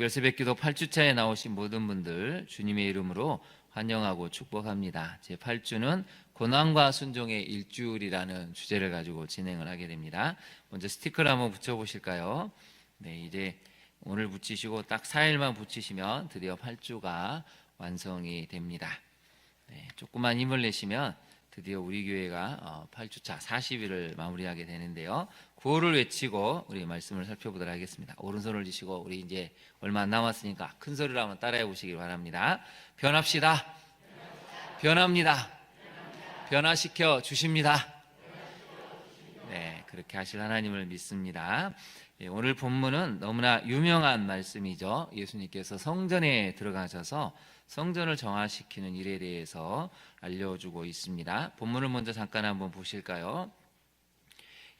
특별새벽기도 8주차에 나오신 모든 분들 주님의 이름으로 환영하고 축복합니다. 제8주는 고난과 순종의 일주일이라는 주제를 가지고 진행을 하게 됩니다. 먼저 스티커를 한번 붙여보실까요? 네, 이제 오늘 붙이시고 딱 4일만 붙이시면 드디어 8주가 완성이 됩니다. 네, 조금만 힘을 내시면 드디어 우리 교회가 8주차 40일을 마무리하게 되는데요. 구호를 외치고 우리 말씀을 살펴보도록 하겠습니다. 오른손을 쥐시고 우리 이제 얼마 안 남았으니까 큰 소리로 한번 따라해 보시길 바랍니다. 변합시다. 변합니다. 변화시켜 주십니다. 네, 그렇게 하실 하나님을 믿습니다. 오늘 본문은 너무나 유명한 말씀이죠. 예수님께서 성전에 들어가셔서 성전을 정화시키는 일에 대해서 알려주고 있습니다. 본문을 먼저 잠깐 한번 보실까요?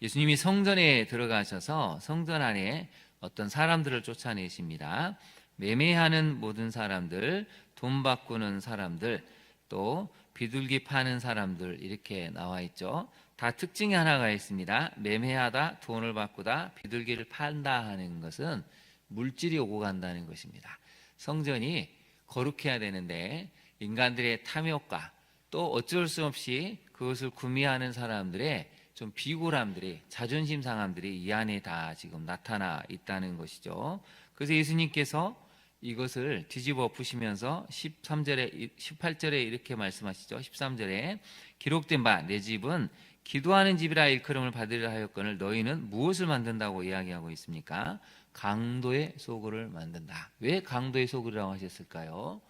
예수님이 성전에 들어가셔서 성전 안에 어떤 사람들을 쫓아내십니다. 매매하는 모든 사람들, 돈 바꾸는 사람들, 또 비둘기 파는 사람들 이렇게 나와 있죠. 다 특징이 하나가 있습니다. 매매하다, 돈을 바꾸다, 비둘기를 판다 하는 것은 물질이 오고 간다는 것입니다. 성전이 거룩해야 되는데 인간들의 탐욕과 또 어쩔 수 없이 그것을 구매하는 사람들의 좀 비굴함들이, 자존심 상함들이 이 안에 다 지금 나타나 있다는 것이죠. 그래서 예수님께서 이것을 뒤집어 엎으시면서 18절에 이렇게 말씀하시죠. 13절에 기록된 바 내 집은 기도하는 집이라 일컬음을 받으려 하였거늘 너희는 무엇을 만든다고 이야기하고 있습니까? 강도의 소굴을 만든다. 왜 강도의 소굴이라고 하셨을까요?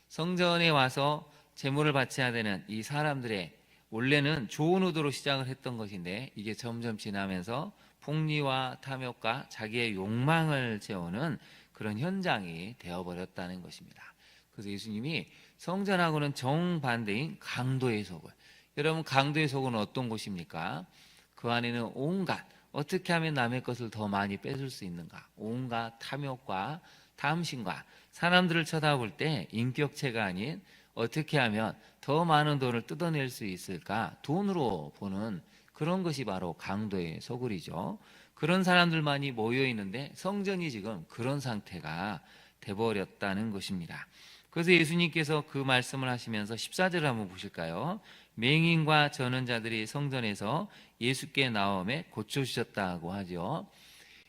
성전에 와서 제물을 바쳐야 되는 이 사람들의 원래는 좋은 의도로 시작을 했던 것인데 이게 점점 지나면서 폭리와 탐욕과 자기의 욕망을 채우는 그런 현장이 되어버렸다는 것입니다. 그래서 예수님이 성전하고는 정반대인 강도의 소굴. 여러분, 강도의 소굴은 어떤 곳입니까? 그 안에는 온갖, 어떻게 하면 남의 것을 더 많이 뺏을 수 있는가, 온갖 탐욕과 탐심과 사람들을 쳐다볼 때 인격체가 아닌 어떻게 하면 더 많은 돈을 뜯어낼 수 있을까, 돈으로 보는 그런 것이 바로 강도의 소굴이죠. 그런 사람들만이 모여 있는데 성전이 지금 그런 상태가 돼버렸다는 것입니다. 그래서 예수님께서 그 말씀을 하시면서 14절을 한번 보실까요? 맹인과 전원자들이 성전에서 예수께 나오매 고쳐주셨다고 하죠.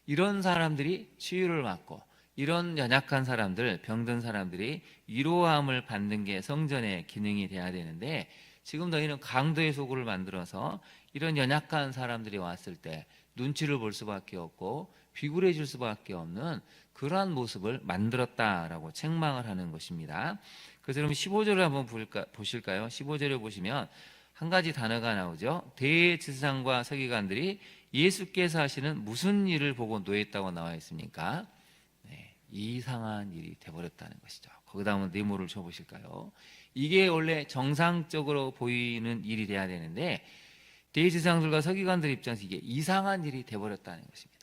이런 사람들이 치유를 받고 이런 연약한 사람들, 병든 사람들이 위로함을 받는 게 성전의 기능이 돼야 되는데 지금 너희는 강도의 소굴을 만들어서 이런 연약한 사람들이 왔을 때 눈치를 볼 수밖에 없고 비굴해질 수밖에 없는 그러한 모습을 만들었다라고 책망을 하는 것입니다. 그래서 여러분 15절을 한번 보실까요? 15절에 보시면 한 가지 단어가 나오죠. 대제사장과 서기관들이 예수께서 하시는 무슨 일을 보고 노했다고 나와 있습니까? 네, 이상한 일이 돼버렸다는 것이죠. 거기다 한번 네모를 쳐보실까요? 이게 원래 정상적으로 보이는 일이 돼야 되는데 대제사장들과 서기관들 입장에서 이게 이상한 일이 돼버렸다는 것입니다.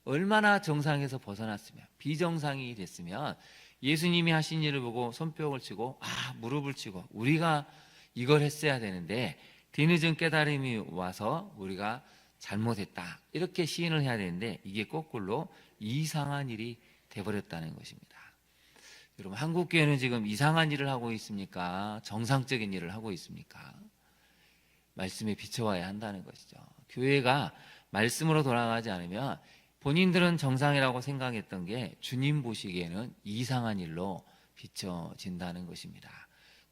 얼마나 정상에서 벗어났으면, 비정상이 됐으면 예수님이 하신 일을 보고 손뼉을 치고 무릎을 치고 우리가 이걸 했어야 되는데 뒤늦은 깨달음이 와서 우리가 잘못했다 이렇게 시인을 해야 되는데 이게 거꾸로 이상한 일이 돼버렸다는 것입니다. 여러분, 한국교회는 지금 이상한 일을 하고 있습니까? 정상적인 일을 하고 있습니까? 말씀에 비춰와야 한다는 것이죠. 교회가 말씀으로 돌아가지 않으면 본인들은 정상이라고 생각했던 게 주님 보시기에는 이상한 일로 비춰진다는 것입니다.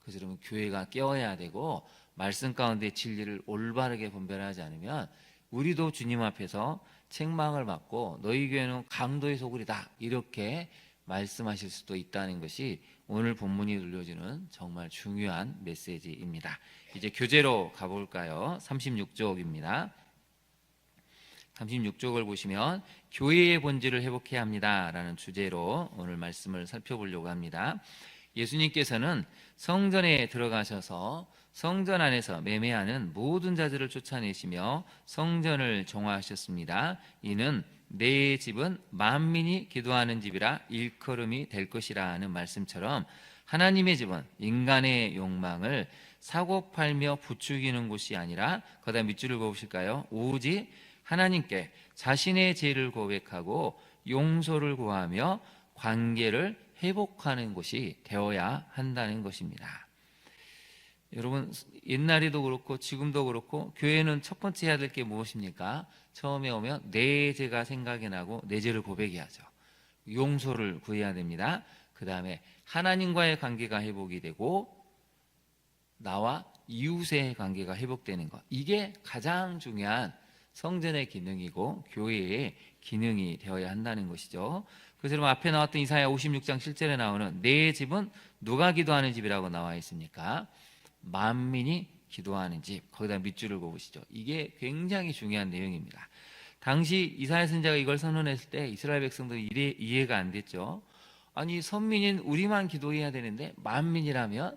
그래서 여러분, 교회가 깨어야 되고 말씀 가운데 진리를 올바르게 분별하지 않으면 우리도 주님 앞에서 책망을 받고 너희 교회는 강도의 소굴이다 이렇게 말씀하실 수도 있다는 것이 오늘 본문이 들려주는 정말 중요한 메시지입니다. 이제 교재로 가볼까요? 36쪽입니다. 36쪽을 보시면 교회의 본질을 회복해야 합니다 라는 주제로 오늘 말씀을 살펴보려고 합니다. 예수님께서는 성전에 들어가셔서 성전 안에서 매매하는 모든 자들을 쫓아내시며 성전을 정화하셨습니다. 이는 내 집은 만민이 기도하는 집이라 일컬음이 될 것이라는 말씀처럼 하나님의 집은 인간의 욕망을 사고팔며 부추기는 곳이 아니라 거기다 밑줄을 그어보실까요? 오직 하나님께 자신의 죄를 고백하고 용서를 구하며 관계를 회복하는 곳이 되어야 한다는 것입니다. 여러분, 옛날에도 그렇고 지금도 그렇고 교회는 첫 번째 해야 될 게 무엇입니까? 처음에 오면 내 죄가 생각이 나고 내 죄를 고백해야죠. 용서를 구해야 됩니다. 그 다음에 하나님과의 관계가 회복이 되고 나와 이웃의 관계가 회복되는 것, 이게 가장 중요한 성전의 기능이고 교회의 기능이 되어야 한다는 것이죠. 그래서 여러분, 앞에 나왔던 이사야 56장 7절에 나오는 내 집은 누가 기도하는 집이라고 나와 있습니까? 만민이 기도하는 집. 거기다 밑줄을 그으시죠. 이게 굉장히 중요한 내용입니다. 당시 이사야 선지자가 이걸 선언했을 때 이스라엘 백성들이 이해가 안 됐죠. 아니, 선민인 우리만 기도해야 되는데 만민이라면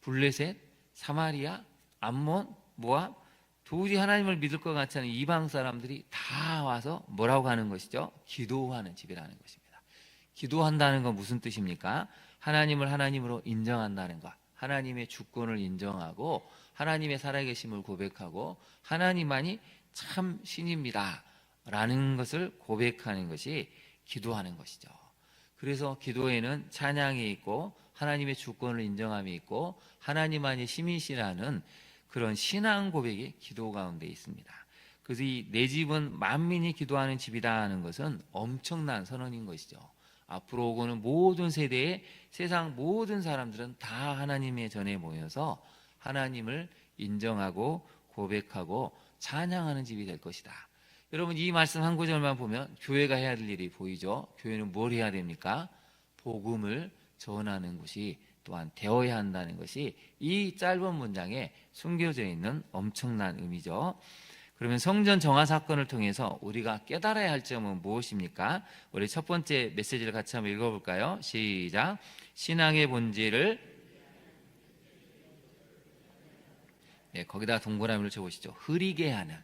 블레셋, 사마리아, 암몬, 모압, 도저히 하나님을 믿을 것 같지 않은 이방 사람들이 다 와서 뭐라고 하는 것이죠? 기도하는 집이라는 것입니다. 기도한다는 건 무슨 뜻입니까? 하나님을 하나님으로 인정한다는 것, 하나님의 주권을 인정하고 하나님의 살아계심을 고백하고 하나님만이 참 신입니다 라는 것을 고백하는 것이 기도하는 것이죠. 그래서 기도에는 찬양이 있고 하나님의 주권을 인정함이 있고 하나님만이 신이시라는 그런 신앙 고백이 기도 가운데 있습니다. 그래서 이 내 집은 만민이 기도하는 집이다 하는 것은 엄청난 선언인 것이죠. 앞으로 오고는 모든 세대의 세상 모든 사람들은 다 하나님의 전에 모여서 하나님을 인정하고 고백하고 찬양하는 집이 될 것이다. 여러분, 이 말씀 한 구절만 보면 교회가 해야 될 일이 보이죠. 교회는 뭘 해야 됩니까? 복음을 전하는 곳이 또한 되어야 한다는 것이 이 짧은 문장에 숨겨져 있는 엄청난 의미죠. 그러면 성전 정화 사건을 통해서 우리가 깨달아야 할 점은 무엇입니까? 우리 첫 번째 메시지를 같이 한번 읽어볼까요? 시작. 신앙의 본질을, 네, 거기다 동그라미를 쳐보시죠. 흐리게 하는.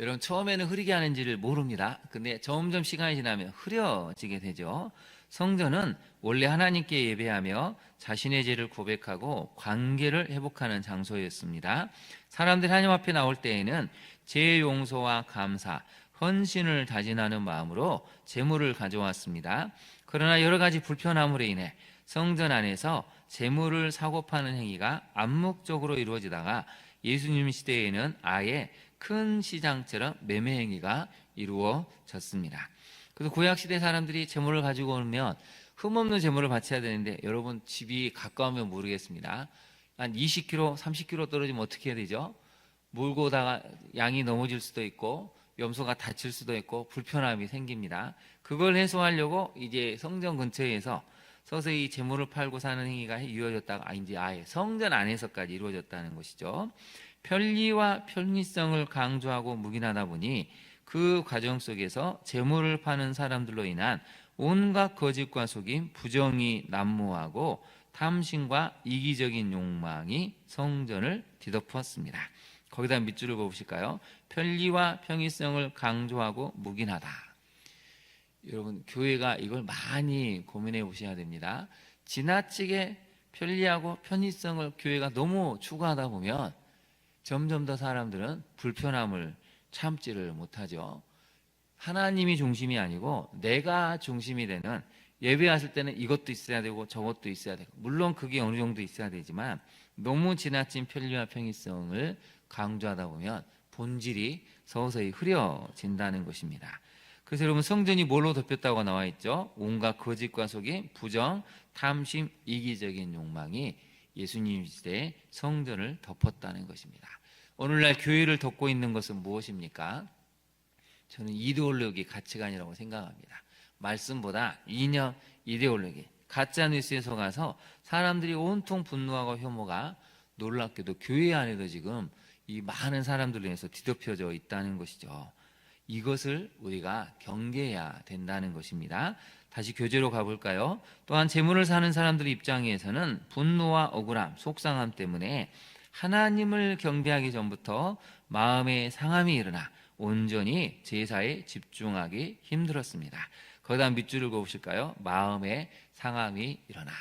여러분, 처음에는 흐리게 하는지를 모릅니다. 근데 점점 시간이 지나면 흐려지게 되죠. 성전은 원래 하나님께 예배하며 자신의 죄를 고백하고 관계를 회복하는 장소였습니다. 사람들이 하나님 앞에 나올 때에는 죄 용서와 감사, 헌신을 다짐하는 마음으로 제물을 가져왔습니다. 그러나 여러 가지 불편함으로 인해 성전 안에서 제물을 사고 파는 행위가 암묵적으로 이루어지다가 예수님 시대에는 아예 큰 시장처럼 매매 행위가 이루어졌습니다. 그래서 구약시대 사람들이 제물을 가지고 오면 흠없는 제물을 바쳐야 되는데, 여러분 집이 가까우면 모르겠습니다. 한 20km, 30km 떨어지면 어떻게 해야 되죠? 몰고 오다가 양이 넘어질 수도 있고 염소가 다칠 수도 있고 불편함이 생깁니다. 그걸 해소하려고 이제 성전 근처에서 서서히 제물을 팔고 사는 행위가 이루어졌다가 이제 아예 성전 안에서까지 이루어졌다는 것이죠. 편리와 편리성을 강조하고 묵인하다 보니 그 과정 속에서 제물을 파는 사람들로 인한 온갖 거짓과 속임, 부정이 난무하고 탐심과 이기적인 욕망이 성전을 뒤덮었습니다. 거기다 밑줄을 그어보실까요? 편리와 편의성을 강조하고 묵인하다. 여러분, 교회가 이걸 많이 고민해 보셔야 됩니다. 지나치게 편리하고 편의성을 교회가 너무 추구하다 보면 점점 더 사람들은 불편함을 참지를 못하죠. 하나님이 중심이 아니고 내가 중심이 되는, 예배하실 때는 이것도 있어야 되고 저것도 있어야 되고, 물론 그게 어느 정도 있어야 되지만 너무 지나친 편리와 편의성을 강조하다 보면 본질이 서서히 흐려진다는 것입니다. 그래서 여러분, 성전이 뭘로 덮였다고 나와 있죠? 온갖 거짓과 속임, 부정, 탐심, 이기적인 욕망이 예수님 시대에 성전을 덮었다는 것입니다. 오늘날 교회를 덮고 있는 것은 무엇입니까? 저는 이데올로기, 가치관이라고 생각합니다. 말씀보다 이념, 이데올로기, 가짜 뉴스에 속아서 사람들이 온통 분노하고 혐오가 놀랍게도 교회 안에도 지금 이 많은 사람들로 인해서 뒤덮여져 있다는 것이죠. 이것을 우리가 경계해야 된다는 것입니다. 다시 교재로 가볼까요? 또한 재물을 사는 사람들 입장에서는 분노와 억울함, 속상함 때문에 하나님을 경배하기 전부터 마음의 상함이 일어나 온전히 제사에 집중하기 힘들었습니다. 거기다 밑줄을 그어보실까요? 마음의 상함이 일어나.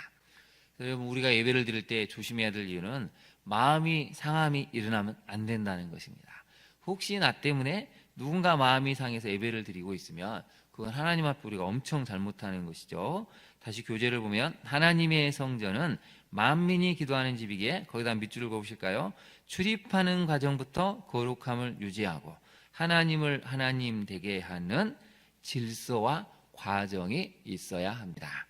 여러분, 우리가 예배를 드릴 때 조심해야 될 이유는 마음이 상함이 일어나면 안 된다는 것입니다. 혹시 나 때문에 누군가 마음이 상해서 예배를 드리고 있으면 그건 하나님 앞에 우리가 엄청 잘못하는 것이죠. 다시 교재를 보면 하나님의 성전은 만민이 기도하는 집이기에 거기다 밑줄을 그어보실까요? 출입하는 과정부터 거룩함을 유지하고 하나님을 하나님 되게 하는 질서와 과정이 있어야 합니다.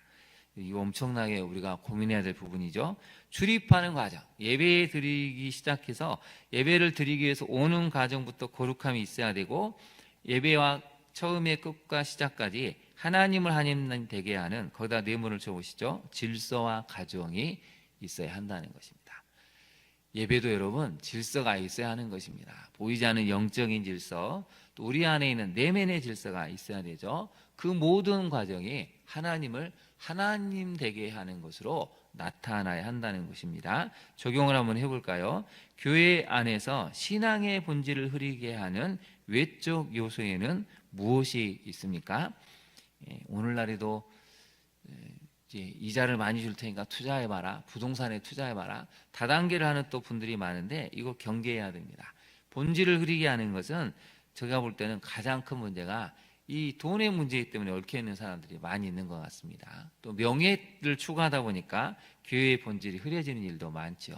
이거 엄청나게 우리가 고민해야 될 부분이죠. 출입하는 과정, 예배 드리기 시작해서 예배를 드리기 위해서 오는 과정부터 거룩함이 있어야 되고 예배와 처음의 끝과 시작까지 하나님을 하나님 되게 하는, 거기다 네모를 쳐보시죠. 질서와 과정이 있어야 한다는 것입니다. 예배도 여러분 질서가 있어야 하는 것입니다. 보이지 않는 영적인 질서, 또 우리 안에 있는 내면의 질서가 있어야 되죠. 그 모든 과정이 하나님을 하나님 되게 하는 것으로 나타나야 한다는 것입니다. 적용을 한번 해볼까요? 교회 안에서 신앙의 본질을 흐리게 하는 외적 요소에는 무엇이 있습니까? 오늘날에도 이제 이자를 많이 줄 테니까 투자해봐라, 부동산에 투자해봐라, 다단계를 하는 또 분들이 많은데 이거 경계해야 됩니다. 본질을 흐리게 하는 것은 제가 볼 때는 가장 큰 문제가 이 돈의 문제 때문에 얽혀 있는 사람들이 많이 있는 것 같습니다. 또 명예를 추구하다 보니까 교회의 본질이 흐려지는 일도 많죠.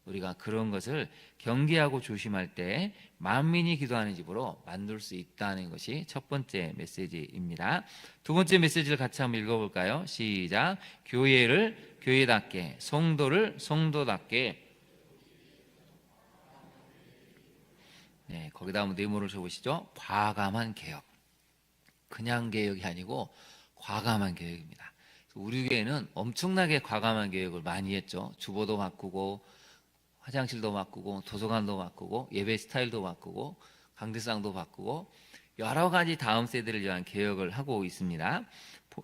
우리가 그런 것을 경계하고 조심할 때 만민이 기도하는 집으로 만들 수 있다는 것이 첫 번째 메시지입니다. 두 번째 메시지를 같이 한번 읽어볼까요? 시작. 교회를 교회답게, 성도를 성도답게. 네, 거기다 한번 네모를 쳐보시죠. 과감한 개혁. 그냥 개혁이 아니고 과감한 개혁입니다. 우리 교회는 엄청나게 과감한 개혁을 많이 했죠. 주보도 바꾸고 화장실도 바꾸고 도서관도 바꾸고 예배 스타일도 바꾸고 강대상도 바꾸고 여러 가지 다음 세대를 위한 개혁을 하고 있습니다.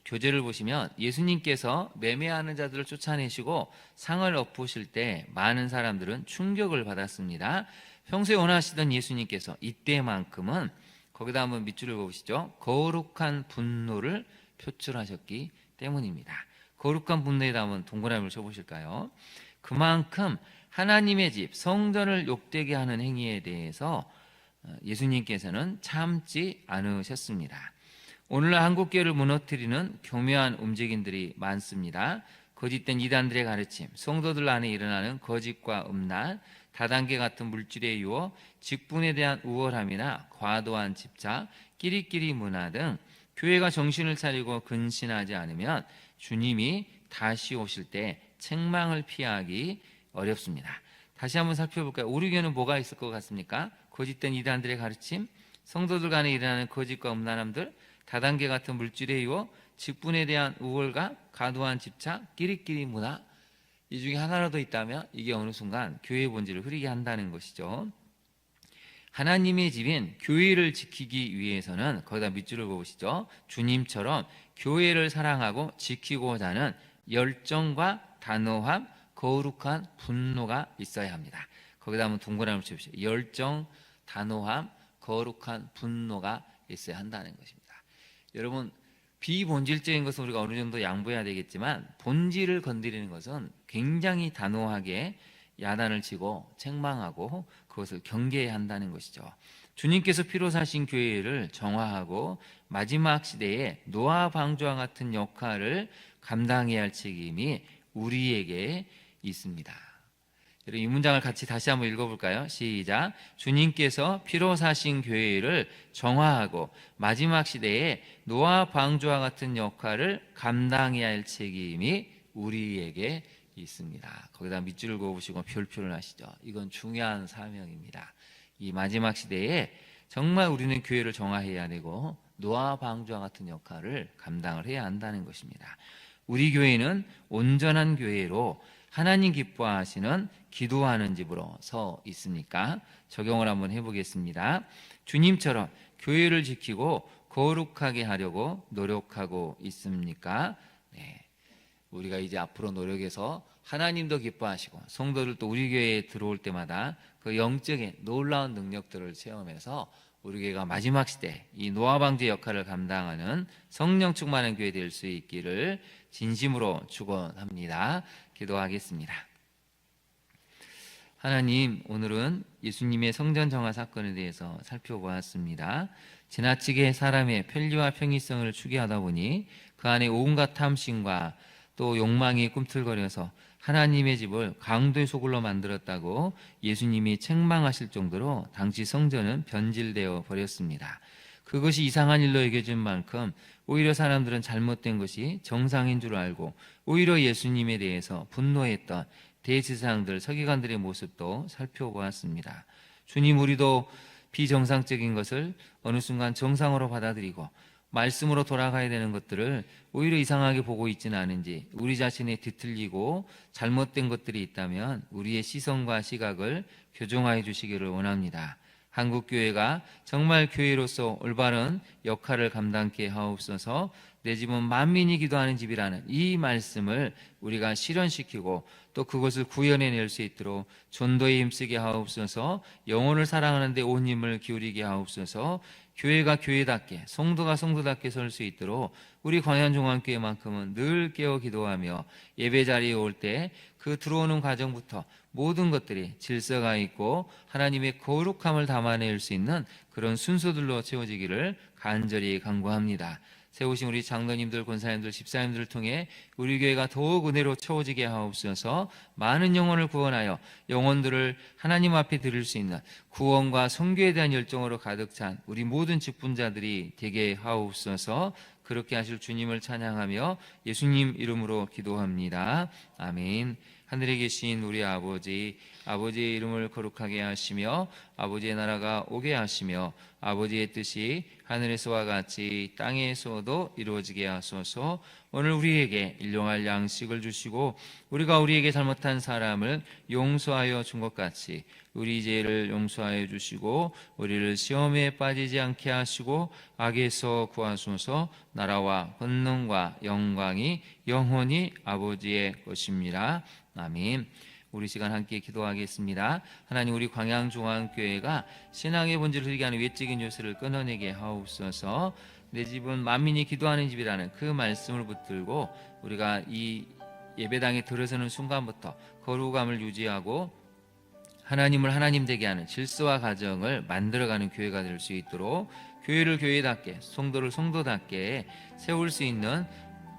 교재를 보시면 예수님께서 매매하는 자들을 쫓아내시고 상을 엎으실 때 많은 사람들은 충격을 받았습니다. 평소에 원하시던 예수님께서 이때만큼은 거기다 한번 밑줄을 그으시죠. 거룩한 분노를 표출하셨기 때문입니다. 거룩한 분노에다 한번 동그라미를 쳐보실까요? 그만큼 하나님의 집, 성전을 욕되게 하는 행위에 대해서 예수님께서는 참지 않으셨습니다. 오늘날 한국교회를 무너뜨리는 교묘한 움직임들이 많습니다. 거짓된 이단들의 가르침, 성도들 안에 일어나는 거짓과 음란, 다단계 같은 물질의 유혹, 직분에 대한 우월함이나 과도한 집착, 끼리끼리 문화 등 교회가 정신을 차리고 근신하지 않으면 주님이 다시 오실 때 책망을 피하기 어렵습니다. 다시 한번 살펴볼까요? 우리 교회는 뭐가 있을 것 같습니까? 거짓된 이단들의 가르침, 성도들 간에 일어나는 거짓과 음란함들, 다단계 같은 물질의 유혹, 직분에 대한 우월감, 과도한 집착, 끼리끼리 문화, 이 중에 하나라도 있다면 이게 어느 순간 교회의 본질을 흐리게 한다는 것이죠. 하나님의 집인 교회를 지키기 위해서는 거기다 밑줄을 그으시죠. 주님처럼 교회를 사랑하고 지키고자 하는 열정과 단호함, 거룩한 분노가 있어야 합니다. 거기다 한번 동그라미를 쳐주십시오. 열정, 단호함, 거룩한 분노가 있어야 한다는 것입니다. 여러분, 비본질적인 것은 우리가 어느 정도 양보해야 되겠지만 본질을 건드리는 것은 굉장히 단호하게 야단을 치고 책망하고 그것을 경계해야 한다는 것이죠. 주님께서 피로 사신 교회를 정화하고 마지막 시대에 노아 방주와 같은 역할을 감당해야 할 책임이 우리에게 있습니다. 이 문장을 같이 다시 한번 읽어볼까요? 시작. 주님께서 피로 사신 교회를 정화하고 마지막 시대에 노아 방주와 같은 역할을 감당해야 할 책임이 우리에게 있습니다. 거기다 밑줄을 그어보시고 별표를 하시죠. 이건 중요한 사명입니다. 이 마지막 시대에 정말 우리는 교회를 정화해야 되고 노아 방주와 같은 역할을 감당을 해야 한다는 것입니다. 우리 교회는 온전한 교회로 하나님 기뻐하시는 기도하는 집으로 서 있습니까? 적용을 한번 해보겠습니다. 주님처럼 교회를 지키고 거룩하게 하려고 노력하고 있습니까? 네. 우리가 이제 앞으로 노력해서 하나님도 기뻐하시고 성도들 또 우리 교회에 들어올 때마다 그 영적인 놀라운 능력들을 체험해서 우리 교회가 마지막 시대 이 노아 방주 역할을 감당하는 성령 충만한 교회 될 수 있기를 진심으로 축원합니다. 기도하겠습니다. 하나님, 오늘은 예수님의 성전 정화 사건에 대해서 살펴보았습니다. 지나치게 사람의 편리와 편의성을 추구하다 보니 그 안에 온갖 탐심과 또 욕망이 꿈틀거려서 하나님의 집을 강도의 소굴로 만들었다고 예수님이 책망하실 정도로 당시 성전은 변질되어 버렸습니다. 그것이 이상한 일로 여겨진 만큼 오히려 사람들은 잘못된 것이 정상인 줄 알고 오히려 예수님에 대해서 분노했던 대제사장들, 서기관들의 모습도 살펴보았습니다. 주님, 우리도 비정상적인 것을 어느 순간 정상으로 받아들이고 말씀으로 돌아가야 되는 것들을 오히려 이상하게 보고 있지는 않은지, 우리 자신이 뒤틀리고 잘못된 것들이 있다면 우리의 시선과 시각을 교정하여 주시기를 원합니다. 한국교회가 정말 교회로서 올바른 역할을 감당케 하옵소서. 내 집은 만민이 기도하는 집이라는 이 말씀을 우리가 실현시키고 또 그것을 구현해낼 수 있도록 전도에 힘쓰게 하옵소서. 영혼을 사랑하는 데 온 힘을 기울이게 하옵소서. 교회가 교회답게, 성도가 성도답게 설 수 있도록 우리 광양종합교회만큼은 늘 깨어 기도하며 예배 자리에 올 때 그 들어오는 과정부터 모든 것들이 질서가 있고 하나님의 거룩함을 담아낼 수 있는 그런 순서들로 채워지기를 간절히 간구합니다. 세우신 우리 장로님들, 권사님들, 집사님들을 통해 우리 교회가 더욱 은혜로 채워지게 하옵소서. 많은 영혼을 구원하여 영혼들을 하나님 앞에 드릴 수 있는 구원과 선교에 대한 열정으로 가득 찬 우리 모든 직분자들이 되게 하옵소서. 그렇게 하실 주님을 찬양하며 예수님 이름으로 기도합니다. 아멘. 하늘에 계신 우리 아버지, 아버지의 이름을 거룩하게 하시며 아버지의 나라가 오게 하시며 아버지의 뜻이 하늘에서와 같이 땅에서도 이루어지게 하소서. 오늘 우리에게 일용할 양식을 주시고 우리가 우리에게 잘못한 사람을 용서하여 준 것 같이 우리 죄를 용서하여 주시고 우리를 시험에 빠지지 않게 하시고 악에서 구하소서. 나라와 권능과 영광이 영원히 아버지의 것입니다. 아멘. 우리 시간 함께 기도하겠습니다. 하나님, 우리 광양종합교회가 신앙의 본질을 흐리게 하는 외적인 요소를 끊어내게 하옵소서. 내 집은 만민이 기도하는 집이라는 그 말씀을 붙들고 우리가 이 예배당에 들어서는 순간부터 거룩함을 유지하고 하나님을 하나님 되게 하는 질서와 가정을 만들어가는 교회가 될 수 있도록 교회를 교회답게, 성도를 성도답게 세울 수 있는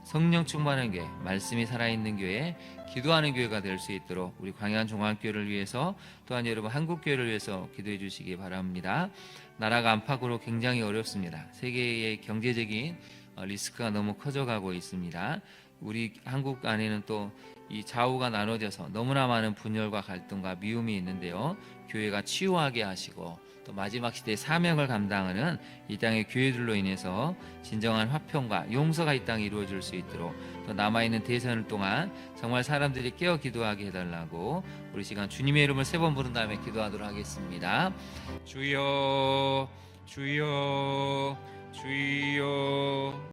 성령 충만한 교회, 말씀이 살아있는 교회, 기도하는 교회가 될 수 있도록 우리 광양종합교회를 위해서 또한 여러분 한국교회를 위해서 기도해 주시기 바랍니다. 나라가 안팎으로 굉장히 어렵습니다. 세계의 경제적인 리스크가 너무 커져가고 있습니다. 우리 한국 안에는 또 이 좌우가 나눠져서 너무나 많은 분열과 갈등과 미움이 있는데요. 교회가 치유하게 하시고 또 마지막 시대의 사명을 감당하는 이 땅의 교회들로 인해서 진정한 화평과 용서가 이 땅에 이루어질 수 있도록 또 남아있는 대선을 동안 정말 사람들이 깨어 기도하게 해달라고 우리 시간 주님의 이름을 3번 부른 다음에 기도하도록 하겠습니다. 주여, 주여,